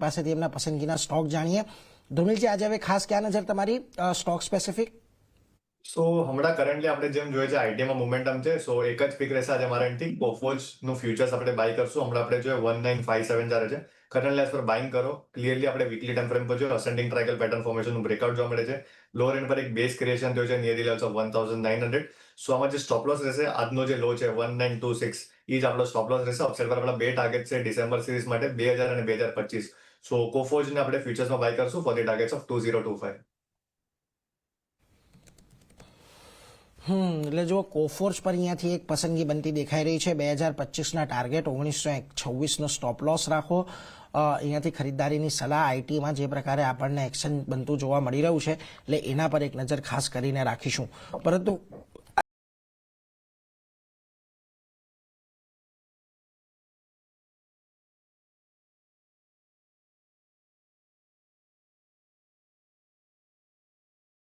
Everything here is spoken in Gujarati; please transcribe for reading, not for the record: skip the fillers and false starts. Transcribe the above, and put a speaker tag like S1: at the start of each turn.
S1: પાસેથી એમના પસંદગીના સ્ટોક જાણીએ. ધ્રુમિલજી, આજે હવે ખાસ ક્યાં નજર તમારી સ્ટોક સ્પેસિફિક?
S2: સો હમણાં કરન્ટલી આપણે જેમ જોઈએ છે આઈટીમાં મોમેન્ટમ છે. સો એક જ પિક રહેશે આજે મારા એન્ડથી. કોફોર્જનું ફ્યુચર્સ આપણે બાય કરશું. હમણાં આપણે જોઈએ 1957 ચાલે છે. કરન્ટલી એઝ પર બાઇંગ કરો. ક્લિયરલી આપણે વીકલી ટાઈમ ફ્રેમ પર જોઈએ અસેન્ડિંગ ટ્રાયંગલ પેટર્ન ફોર્મેશનનું બ્રેકઆઉટ જોવા મળે છે. લોઅર એન્ડ પર એક બેઝ ક્રિએશન થયો છે નિયર ધી લેવલ્સ ઓફ 1900. સો આમાં જે સ્ટોપ લોસ રહેશે, આજનો જે લો છે 1926, એ જ આપણો સ્ટોપ લોસ રહેશે. અપસાઇડ પર આપણા બે ટાર્ગેટ છે ડિસેમ્બર સિરીઝ માટે 2000 અને 2025. સો કોફોર્જને આપણે ફ્યુચર્સમાં બાય કરશું ફોર ધી ટાર્ગેટ્સ ઓફ 2025.
S1: એટલે જો કોફોર્જ પર અહીંયાથી એક પસંદગી બનતી દેખાઈ રહી છે. 2025ના ટાર્ગેટ, 1926નો સ્ટોપ લોસ રાખો. અહીંયાથી ખરીદદારીની સલાહ. આઈટીમાં જે પ્રકારે આપણને એક્શન બનતું જોવા મળી રહ્યું છે એટલે એના પર એક નજર ખાસ કરીને રાખીશું. પરંતુ